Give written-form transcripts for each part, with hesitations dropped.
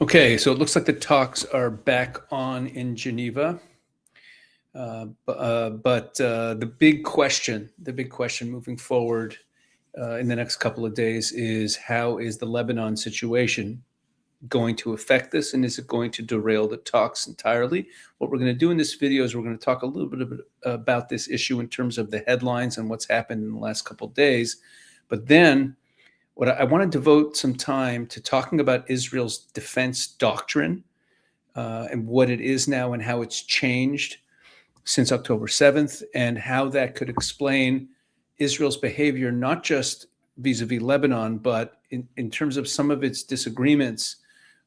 Okay, so it looks like the talks are back on in Geneva. But the big question moving forward in the next couple of days is, how is the Lebanon situation going to affect this, and is it going to derail the talks entirely? What we're going to do in this video is we're going to talk a little bit about this issue in terms of the headlines and what's happened in the last couple of days. But then what I want to devote some time to talking about Israel's defense doctrine and what it is now and how it's changed since October 7th, and how that could explain Israel's behavior, not just vis-a-vis Lebanon, but in terms of some of its disagreements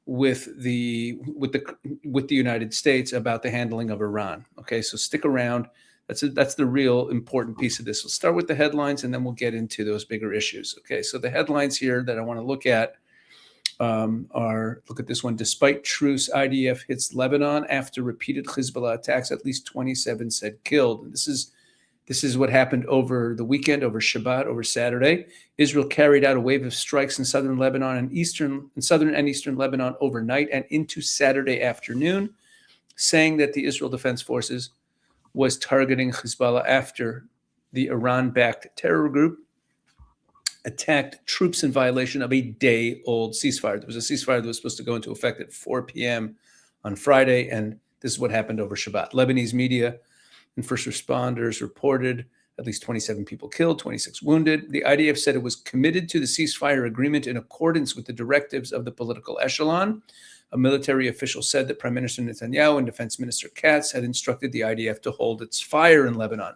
with the United States about the handling of Iran. Okay, so stick around. That's the real important piece of this. We'll start with the headlines, and then we'll get into those bigger issues. Okay, so the headlines here that I want to look at look at this one. Despite truce, IDF hits Lebanon after repeated Hezbollah attacks. At least 27 said killed. And this is what happened over the weekend, over Shabbat, over Saturday. Israel carried out a wave of strikes in southern Lebanon and southern and eastern Lebanon overnight and into Saturday afternoon, saying that the Israel Defense Forces was targeting Hezbollah after the Iran-backed terror group attacked troops in violation of a day-old ceasefire. There was a ceasefire that was supposed to go into effect at 4 p.m. on Friday, and this is what happened over Shabbat. Lebanese media and first responders reported at least 27 people killed, 26 wounded. The IDF said it was committed to the ceasefire agreement in accordance with the directives of the political echelon. A military official said that Prime Minister Netanyahu and Defense Minister Katz had instructed the IDF to hold its fire in Lebanon.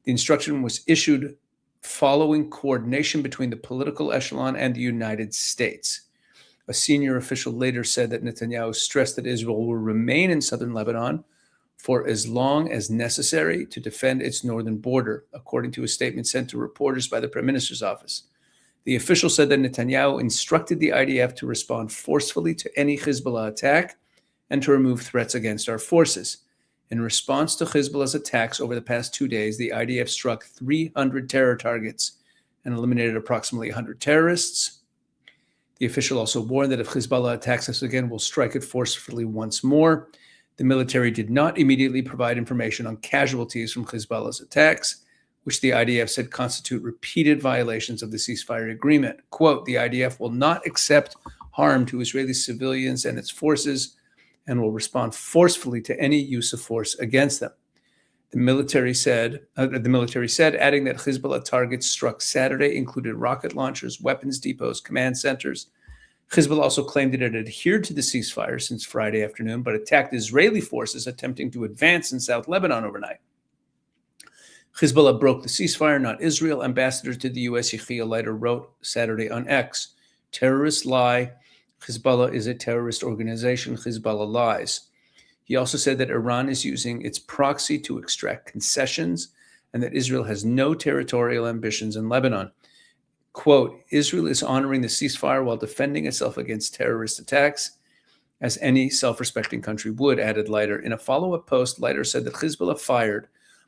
The instruction was issued following coordination between the political echelon and the United States. A senior official later said that Netanyahu stressed that Israel will remain in southern Lebanon for as long as necessary to defend its northern border, according to a statement sent to reporters by the Prime Minister's office. The official said that Netanyahu instructed the IDF to respond forcefully to any Hezbollah attack and to remove threats against our forces. In response to Hezbollah's attacks over the past 2 days, the IDF struck 300 terror targets and eliminated approximately 100 terrorists. The official also warned that if Hezbollah attacks us again, we'll strike it forcefully once more. The military did not immediately provide information on casualties from Hezbollah's attacks, which the IDF said constitute repeated violations of the ceasefire agreement. Quote, the IDF will not accept harm to Israeli civilians and its forces and will respond forcefully to any use of force against them. The military said, adding that Hezbollah targets struck Saturday included rocket launchers, weapons depots, command centers. Hezbollah also claimed that it adhered to the ceasefire since Friday afternoon, but attacked Israeli forces attempting to advance in South Lebanon overnight. Hezbollah broke the ceasefire, not Israel. Ambassador to the U.S. Yechiel Leiter wrote Saturday on X, terrorists lie. Hezbollah is a terrorist organization. Hezbollah lies. He also said that Iran is using its proxy to extract concessions and that Israel has no territorial ambitions in Lebanon. Quote, Israel is honoring the ceasefire while defending itself against terrorist attacks, as any self-respecting country would, added Leiter. In a follow-up post, Leiter said that Hezbollah fired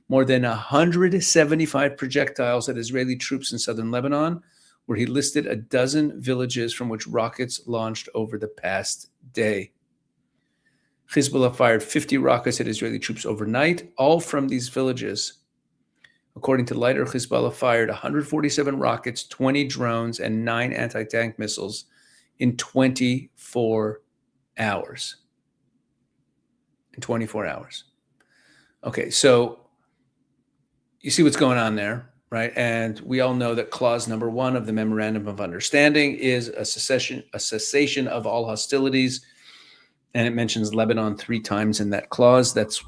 more than 175 projectiles at Israeli troops in southern Lebanon, where he listed a dozen villages from which rockets launched over the past day. Hezbollah fired 50 rockets at Israeli troops overnight, all from these villages. According to Leiter, Hezbollah fired 147 rockets, 20 drones, and 9 anti-tank missiles in 24 hours. In 24 hours. Okay, so you see what's going on there, right? And we all know that clause number 1 of the Memorandum of Understanding is a cessation of all hostilities, and it mentions Lebanon 3 times in that clause. That's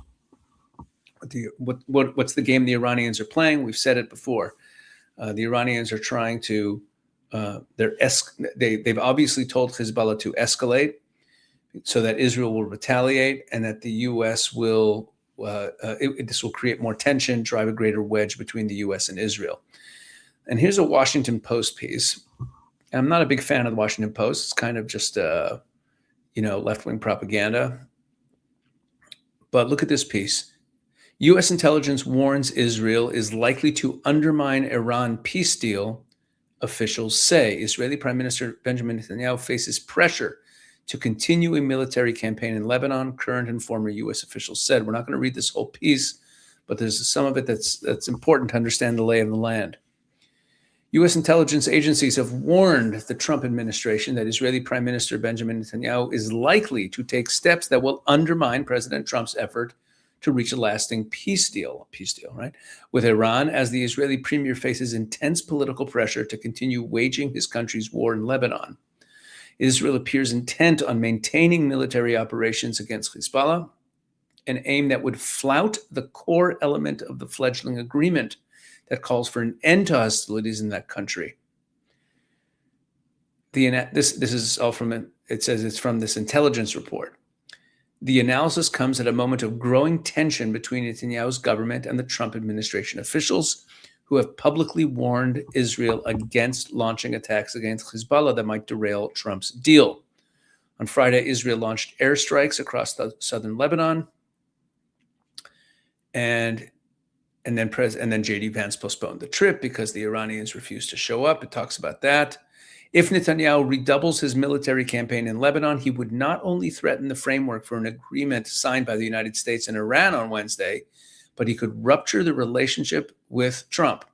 what's the game the Iranians are playing? We've said it before. The Iranians are trying to, they've obviously told Hezbollah to escalate so that Israel will retaliate and that the U.S. will, this will create more tension, drive a greater wedge between the U.S. and Israel. And here's a Washington Post piece. I'm not a big fan of the Washington Post. It's kind of just, left-wing propaganda. But look at this piece. U.S. intelligence warns Israel is likely to undermine Iran peace deal, officials say. Israeli Prime Minister Benjamin Netanyahu faces pressure to continue a military campaign in Lebanon, current and former U.S. officials said. We're not going to read this whole piece, but there's some of it that's important to understand the lay of the land. U.S. intelligence agencies have warned the Trump administration that Israeli Prime Minister Benjamin Netanyahu is likely to take steps that will undermine President Trump's effort to reach a lasting peace deal, right, with Iran, as the Israeli premier faces intense political pressure to continue waging his country's war in Lebanon. Israel appears intent on maintaining military operations against Hezbollah, an aim that would flout the core element of the fledgling agreement that calls for an end to hostilities in that country. This is all from it. It says it's from this intelligence report. The analysis comes at a moment of growing tension between Netanyahu's government and the Trump administration officials, who have publicly warned Israel against launching attacks against Hezbollah that might derail Trump's deal. On Friday, Israel launched airstrikes across southern Lebanon, and then J.D. Vance postponed the trip because the Iranians refused to show up. It talks about that. If Netanyahu redoubles his military campaign in Lebanon, he would not only threaten the framework for an agreement signed by the United States and Iran on Wednesday, but he could rupture the relationship with Trump.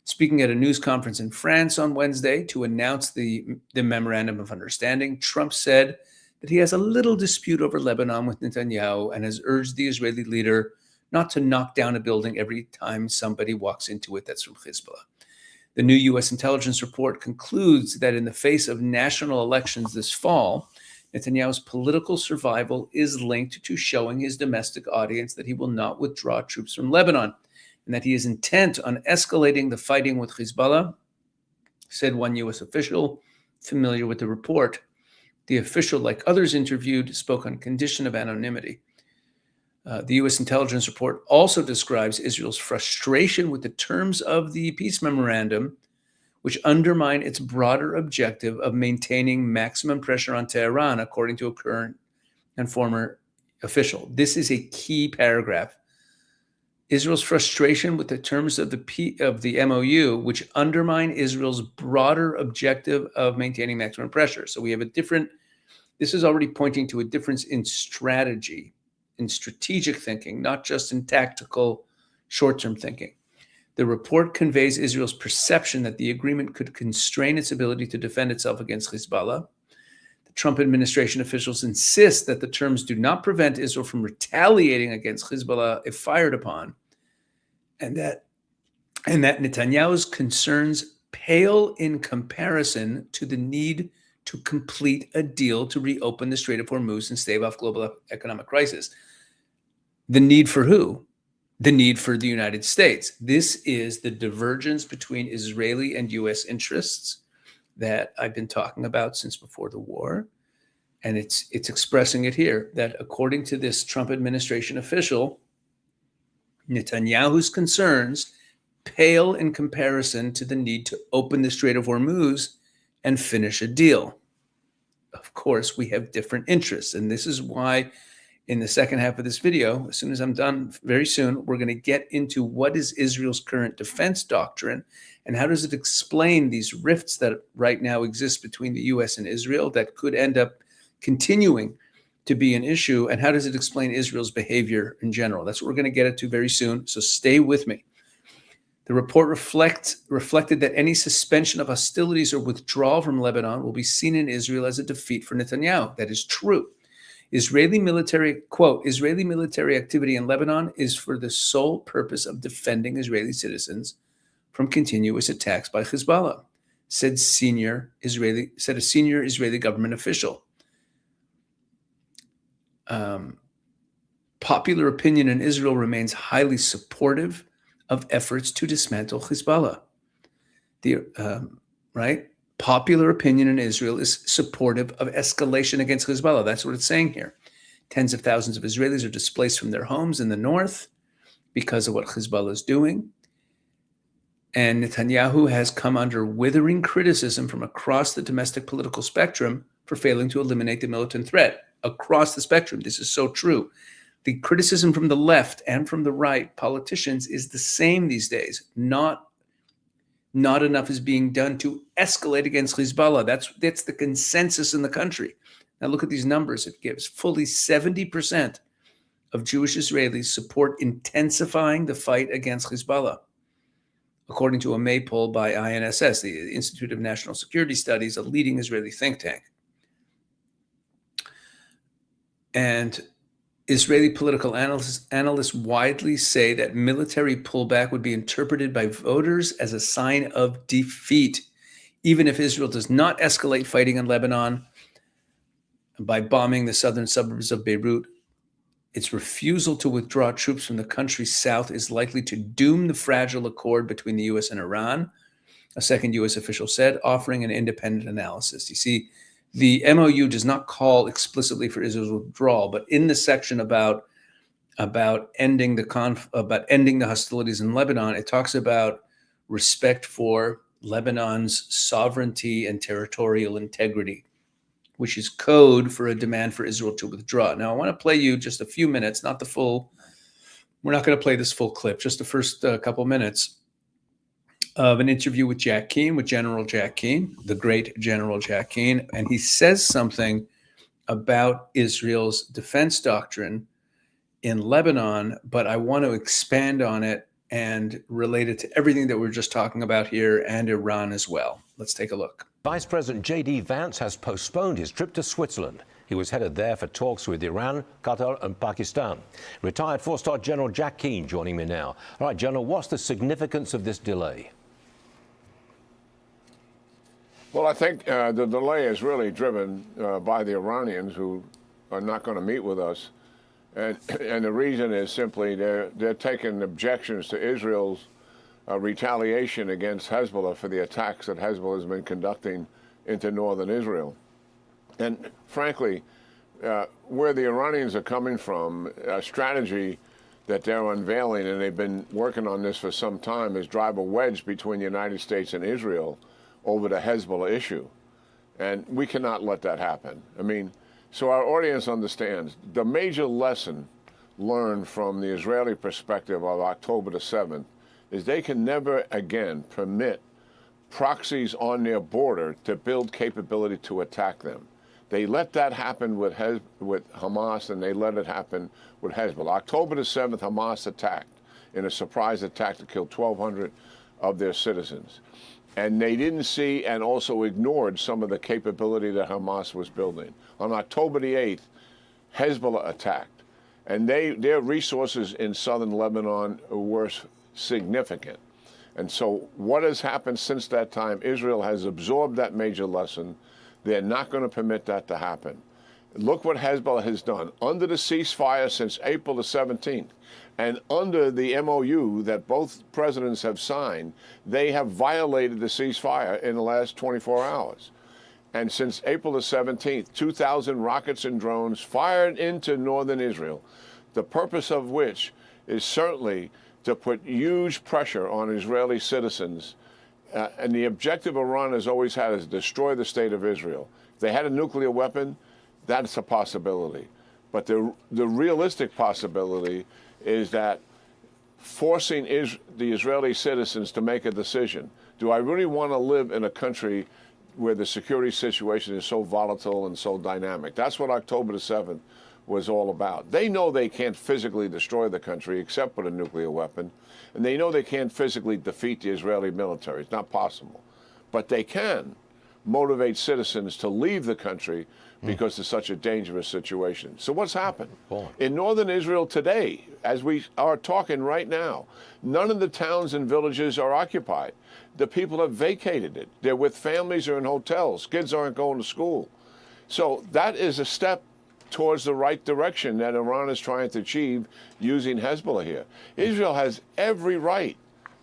Speaking at a news conference in France on Wednesday to announce the memorandum of understanding, Trump said that he has a little dispute over Lebanon with Netanyahu and has urged the Israeli leader not to knock down a building every time somebody walks into it that's from Hezbollah. The new U.S. intelligence report concludes that in the face of national elections this fall, Netanyahu's political survival is linked to showing his domestic audience that he will not withdraw troops from Lebanon and that he is intent on escalating the fighting with Hezbollah, said one U.S. official familiar with the report. The official, like others interviewed, spoke on condition of anonymity. The U.S. intelligence report also describes Israel's frustration with the terms of the peace memorandum, which undermine its broader objective of maintaining maximum pressure on Tehran, according to a current and former official. This is a key paragraph. Israel's frustration with the terms of the MOU, which undermine Israel's broader objective of maintaining maximum pressure. So we have this is already pointing to a difference in strategy, in strategic thinking, not just in tactical short-term thinking. The report conveys Israel's perception that the agreement could constrain its ability to defend itself against Hezbollah. The Trump administration officials insist that the terms do not prevent Israel from retaliating against Hezbollah if fired upon, and that Netanyahu's concerns pale in comparison to the need to complete a deal to reopen the Strait of Hormuz and stave off global economic crisis. The need for who? The need for the United States. This is the divergence between Israeli and U.S. interests that I've been talking about since before the war. And it's expressing it here, that according to this Trump administration official, Netanyahu's concerns pale in comparison to the need to open the Strait of Hormuz and finish a deal. Of course, we have different interests. And this is why in the second half of this video, as soon as I'm done very soon, we're going to get into what is Israel's current defense doctrine and how does it explain these rifts that right now exist between the U.S. and Israel that could end up continuing to be an issue, and how does it explain Israel's behavior in general? That's what we're going to get into very soon, so stay with me. The report reflected that any suspension of hostilities or withdrawal from Lebanon will be seen in Israel as a defeat for Netanyahu. That is true. Israeli military activity in Lebanon is for the sole purpose of defending Israeli citizens from continuous attacks by Hezbollah, said a senior Israeli government official. Popular opinion in Israel remains highly supportive of efforts to dismantle Hezbollah. Popular opinion in Israel is supportive of escalation against Hezbollah. That's what it's saying here. Tens of thousands of Israelis are displaced from their homes in the north because of what Hezbollah is doing. And Netanyahu has come under withering criticism from across the domestic political spectrum for failing to eliminate the militant threat. Across the spectrum, this is so true. The criticism from the left and from the right politicians is the same these days. Not enough is being done to escalate against Hezbollah. That's the consensus in the country. Now look at these numbers. It gives fully 70% of Jewish Israelis support intensifying the fight against Hezbollah, according to a May poll by INSS, the Institute of National Security Studies, a leading Israeli think tank. And Israeli political analysts widely say that military pullback would be interpreted by voters as a sign of defeat, even if Israel does not escalate fighting in Lebanon by bombing the southern suburbs of Beirut. Its refusal to withdraw troops from the country's south is likely to doom the fragile accord between the U.S. and Iran, a second U.S. official said, offering an independent analysis. You see, the MOU does not call explicitly for Israel's withdrawal, but in the section about ending the hostilities in Lebanon, it talks about respect for Lebanon's sovereignty and territorial integrity, which is code for a demand for Israel to withdraw. Now, I want to play you just a few minutes, not the full. We're not going to play this full clip, just the first couple minutes of an interview with Jack Keane, with General Jack Keane, the great General Jack Keane. And he says something about Israel's defense doctrine in Lebanon, but I want to expand on it and relate it to everything that we're just talking about here and Iran as well. Let's take a look. Vice President J.D. Vance has postponed his trip to Switzerland. He was headed there for talks with Iran, Qatar and Pakistan. Retired four-star General Jack Keane joining me now. All right, General, what's the significance of this delay? Well, I think the delay is really driven by the Iranians, who are not going to meet with us. And the reason is simply they're taking objections to Israel's retaliation against Hezbollah for the attacks that Hezbollah has been conducting into northern Israel. And frankly, where the Iranians are coming from, a strategy that they're unveiling, and they've been working on this for some time, is drive a wedge between the United States and Israel over the Hezbollah issue. And we cannot let that happen. I mean, so our audience understands the major lesson learned from the Israeli perspective of October the 7th is they can never again permit proxies on their border to build capability to attack them. They let that happen with Hamas, and they let it happen with Hezbollah. October the 7th, Hamas attacked in a surprise attack that killed 1,200 of their citizens. And they didn't see and also ignored some of the capability that Hamas was building. On October the 8th, Hezbollah attacked, and their resources in southern Lebanon were significant. And so what has happened since that time, Israel has absorbed that major lesson. They're not going to permit that to happen. Look what Hezbollah has done. Under the ceasefire since April the 17th, and under the MOU that both presidents have signed, they have violated the ceasefire in the last 24 hours. And since April the 17th, 2,000 rockets and drones fired into northern Israel, the purpose of which is certainly to put huge pressure on Israeli citizens. And the objective Iran has always had is destroy the state of Israel. If they had a nuclear weapon, that's a possibility. But the realistic possibility is that forcing the Israeli citizens to make a decision. Do I really want to live in a country where the security situation is so volatile and so dynamic? That's what October the 7th was all about. They know they can't physically destroy the country except with a nuclear weapon, and they know they can't physically defeat the Israeli military. It's not possible. But they can motivate citizens to leave the country because it's such a dangerous situation. So what's happened? In northern Israel today, as we are talking right now, none of the towns and villages are occupied. The people have vacated it. They're with families or in hotels. Kids aren't going to school. So that is a step towards the right direction that Iran is trying to achieve using Hezbollah here. Israel has every right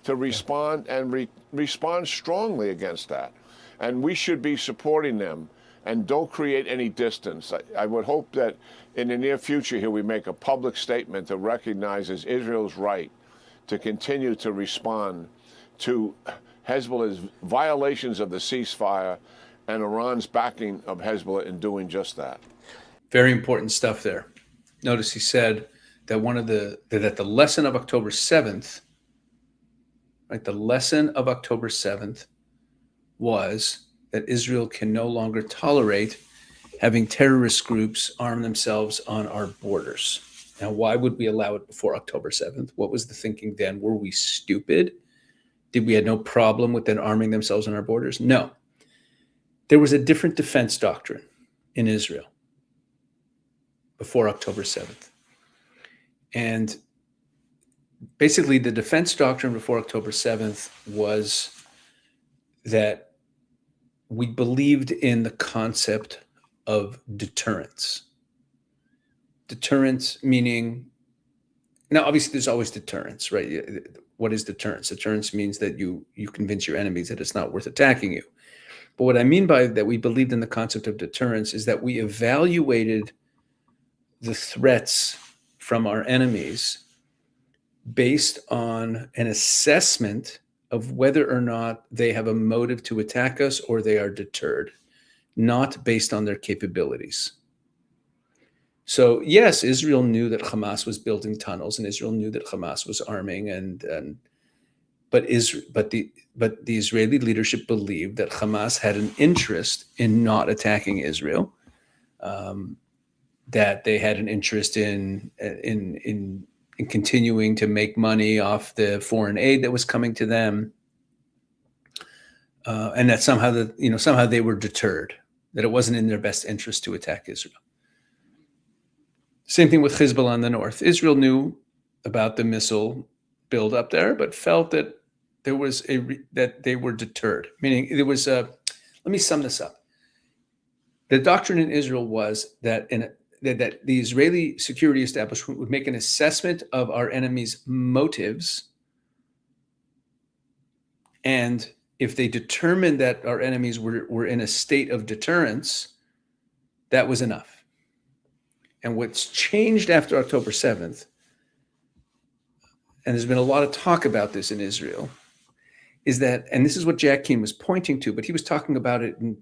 to respond and respond strongly against that. And we should be supporting them and don't create any distance. I would hope that in the near future here we make a public statement that recognizes Israel's right to continue to respond to Hezbollah's violations of the ceasefire and Iran's backing of Hezbollah in doing just that. Very important stuff there. Notice he said that that the lesson of October 7th, right? The lesson of October 7th was that Israel can no longer tolerate having terrorist groups arm themselves on our borders. Now, why would we allow it before October 7th? What was the thinking then? Were we stupid? Did we have no problem with them arming themselves on our borders? No. There was a different defense doctrine in Israel before October 7th. And basically, the defense doctrine before October 7th was that we believed in the concept of deterrence. Deterrence meaning, now obviously there's always deterrence, right? What is deterrence? Deterrence means that you convince your enemies that it's not worth attacking you. But what I mean by that we believed in the concept of deterrence is that we evaluated the threats from our enemies based on an assessment of whether or not they have a motive to attack us or they are deterred, not based on their capabilities. So yes, Israel knew that Hamas was building tunnels, and Israel knew that Hamas was arming, but the Israeli leadership believed that Hamas had an interest in not attacking Israel, that they had an interest in continuing to make money off the foreign aid that was coming to them, and that somehow they were deterred, that it wasn't in their best interest to attack Israel. Same thing with Hezbollah in the north. Israel knew about the missile build up there, but felt that that they were deterred. Meaning, there was let me sum this up. The doctrine in Israel was that that the Israeli security establishment would make an assessment of our enemy's motives, and if they determined that our enemies were in a state of deterrence, that was enough. And what's changed after October 7th, and there's been a lot of talk about this in Israel, is that, and this is what Jack Keane was pointing to, but he was talking about it in,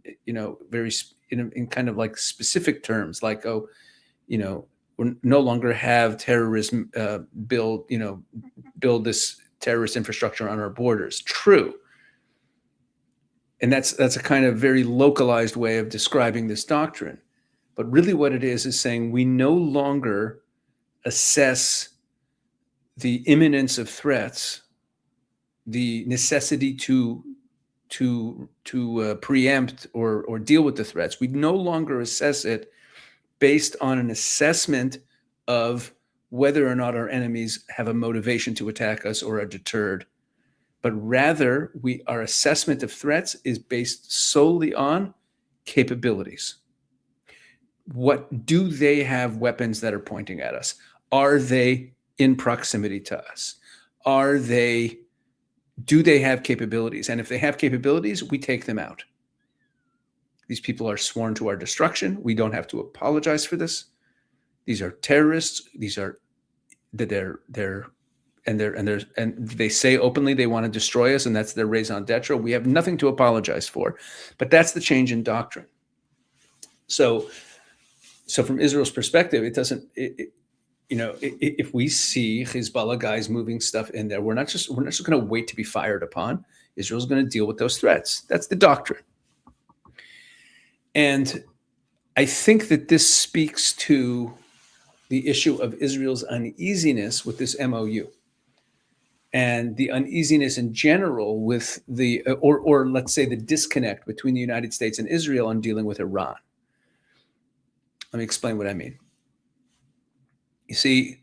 in kind of like specific terms, like, we no longer have terrorism build this terrorist infrastructure on our borders. True. And that's a kind of very localized way of describing this doctrine. But really what it is saying we no longer assess the imminence of threats, the necessity to preempt or deal with the threats. We no longer assess it based on an assessment of whether or not our enemies have a motivation to attack us or are deterred, but rather our assessment of threats is based solely on capabilities. What do they have weapons that are pointing at us? Are they in proximity to us? Do they have capabilities? And if they have capabilities, we take them out. These people are sworn to our destruction. We don't have to apologize for this. These are terrorists. And they say openly they want to destroy us, and that's their raison d'etre. We have nothing to apologize for. But that's the change in doctrine. So from Israel's perspective, it doesn't. If we see Hezbollah guys moving stuff in there, we're not just going to wait to be fired upon. Israel's going to deal with those threats. That's the doctrine. And I think that this speaks to the issue of Israel's uneasiness with this MOU, and the uneasiness in general with or let's say the disconnect between the United States and Israel on dealing with Iran. Let me explain what I mean. You see,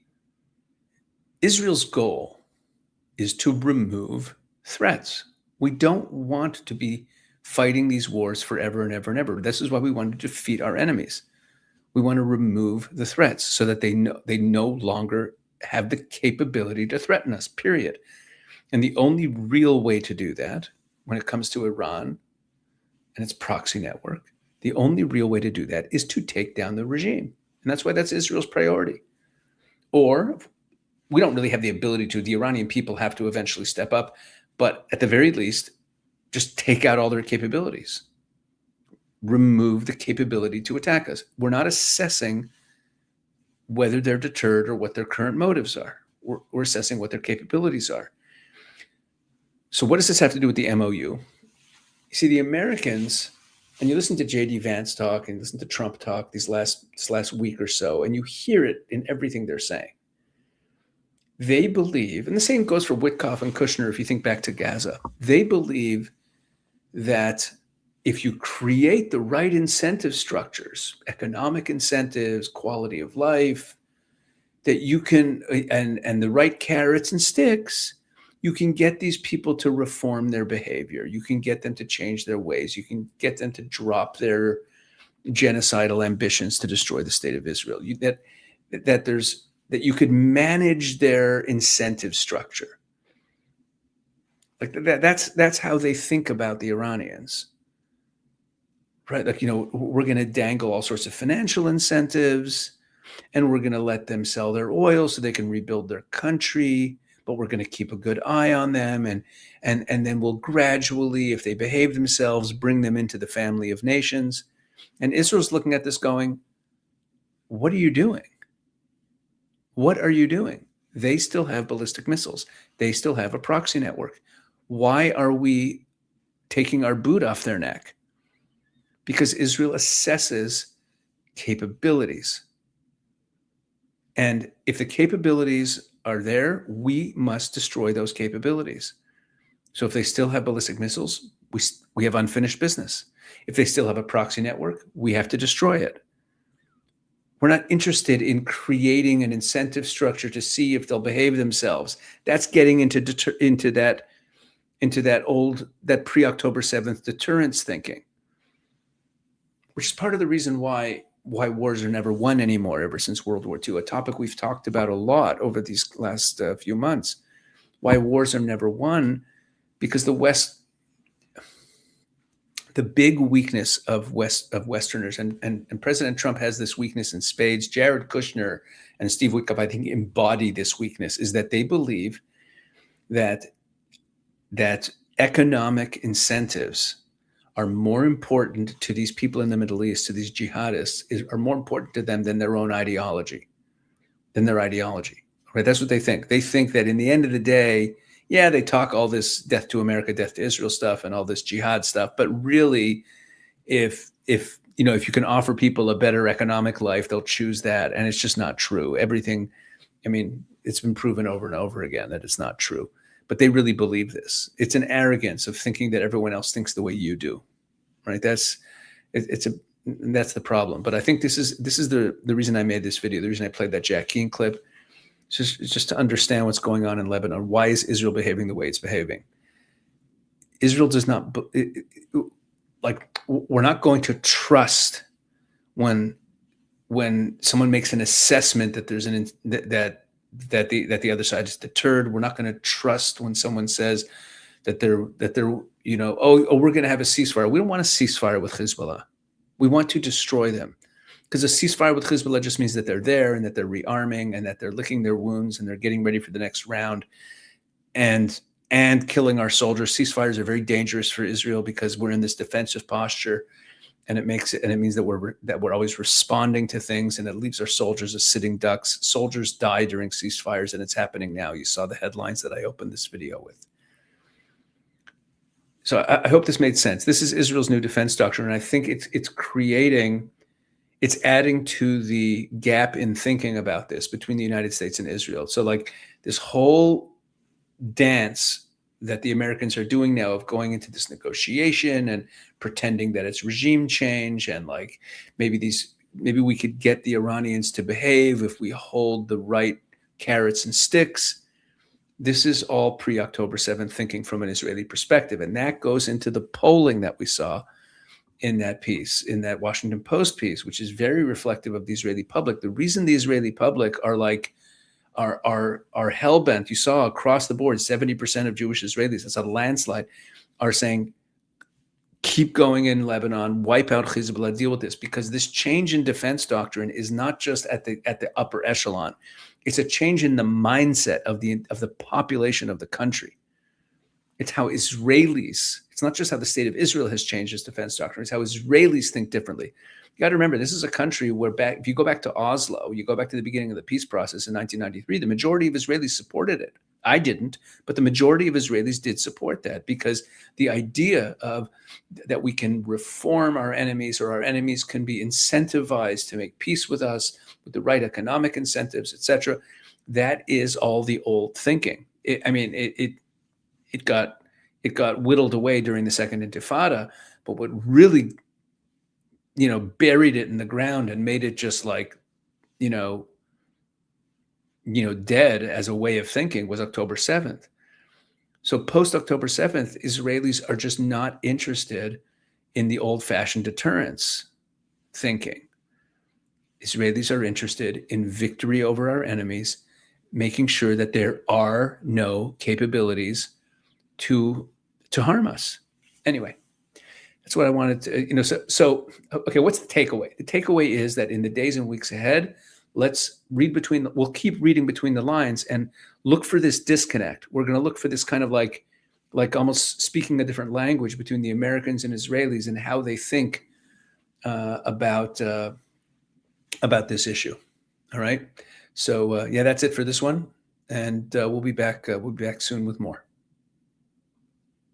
Israel's goal is to remove threats. We don't want to be fighting these wars forever and ever and ever. This is why we want to defeat our enemies. We want to remove the threats so that they no longer have the capability to threaten us, period. And the only real way to do that when it comes to Iran and its proxy network, the only real way to do that is to take down the regime. And that's why that's Israel's priority. Or we don't really have the ability to. The Iranian people have to eventually step up, but at the very least, just take out all their capabilities. Remove the capability to attack us. We're not assessing whether they're deterred or what their current motives are. We're assessing what their capabilities are. So what does this have to do with the MOU? You see, the Americans and you listen to J.D. Vance talk and listen to Trump talk this last week or so, and you hear it in everything they're saying. They believe, and the same goes for Witkoff and Kushner if you think back to Gaza, they believe that if you create the right incentive structures, economic incentives, quality of life, that you can, and the right carrots and sticks, you can get these people to reform their behavior. You can get them to change their ways. You can get them to drop their genocidal ambitions to destroy the state of Israel. That you could manage their incentive structure. Like that's how they think about the Iranians. Right? Like, we're going to dangle all sorts of financial incentives, and we're going to let them sell their oil so they can rebuild their country, but we're going to keep a good eye on them, and then we'll gradually, if they behave themselves, bring them into the family of nations. And Israel's looking at this going, what are you doing? What are you doing? They still have ballistic missiles. They still have a proxy network. Why are we taking our boot off their neck? Because Israel assesses capabilities. And if the capabilities are there, we must destroy those capabilities. So if they still have ballistic missiles, we have unfinished business. If they still have a proxy network, we have to destroy it. We're not interested in creating an incentive structure to see if they'll behave themselves. That's getting into that pre-October 7th deterrence thinking, which is part of the reason why wars are never won anymore ever since World War II, a topic we've talked about a lot over these last few months. Why wars are never won, because the West, the big weakness of Westerners, and President Trump has this weakness in spades. Jared Kushner and Steve Witkoff, I think, embody this weakness, is that they believe that economic incentives are more important to these people in the Middle East, to these jihadists, are more important to them than their own ideology, right? That's what they think. They think that in the end of the day, yeah, they talk all this death to America, death to Israel stuff and all this jihad stuff, but really, if you can offer people a better economic life, they'll choose that. And it's just not true. It's been proven over and over again that it's not true. But they really believe this. It's an arrogance of thinking that everyone else thinks the way you do, right? That's the problem. But I think this is the reason I made this video. The reason I played that Jack Keane clip, it's just to understand what's going on in Lebanon. Why is Israel behaving the way it's behaving? Israel does not we're not going to trust when someone makes an assessment that there's that the other side is deterred. We're not going to trust when someone says that they're we're going to have a ceasefire. We don't want a ceasefire with Hezbollah. We want to destroy them, because a ceasefire with Hezbollah just means that they're there and that they're rearming and that they're licking their wounds and they're getting ready for the next round and killing our soldiers. Ceasefires are very dangerous for Israel because we're in this defensive posture. And it means that we're always responding to things, and it leaves our soldiers as sitting ducks. Soldiers die during ceasefires, and it's happening now. You saw the headlines that I opened this video with. So I hope this made sense. This is Israel's new defense doctrine, and I think it's adding to the gap in thinking about this between the United States and Israel. So like this whole dance that the Americans are doing now of going into this negotiation and pretending that it's regime change, and like maybe we could get the Iranians to behave if we hold the right carrots and sticks. This is all pre-October 7th thinking from an Israeli perspective. And that goes into the polling that we saw in that piece, in that Washington Post piece, which is very reflective of the Israeli public. The reason the Israeli public are hell-bent, you saw across the board, 70% of Jewish Israelis, that's a landslide, are saying, keep going in Lebanon, wipe out Hezbollah, deal with this, because this change in defense doctrine is not just at the upper echelon. It's a change in the mindset of the population of the country. It's how Israelis, it's not just how the state of Israel has changed its defense doctrine, it's how Israelis think differently. You got to remember, this is a country where if you go back to Oslo, you go back to the beginning of the peace process in 1993, the majority of Israelis supported it. I didn't, but the majority of Israelis did support that, because the idea of that we can reform our enemies, or our enemies can be incentivized to make peace with us with the right economic incentives, etc., that is all the old thinking. It got whittled away during the Second Intifada, but what really, buried it in the ground and made it just like, dead as a way of thinking was October 7th. So post October 7th, Israelis are just not interested in the old-fashioned deterrence thinking. Israelis are interested in victory over our enemies, making sure that there are no capabilities to harm us. Anyway, that's what I wanted to, so okay, what's the takeaway? The takeaway is that in the days and weeks ahead, let's we'll keep reading between the lines and look for this disconnect. We're going to look for this kind of like almost speaking a different language between the Americans and Israelis and how they think about this issue. All right. So yeah, that's it for this one. And we'll be back soon with more.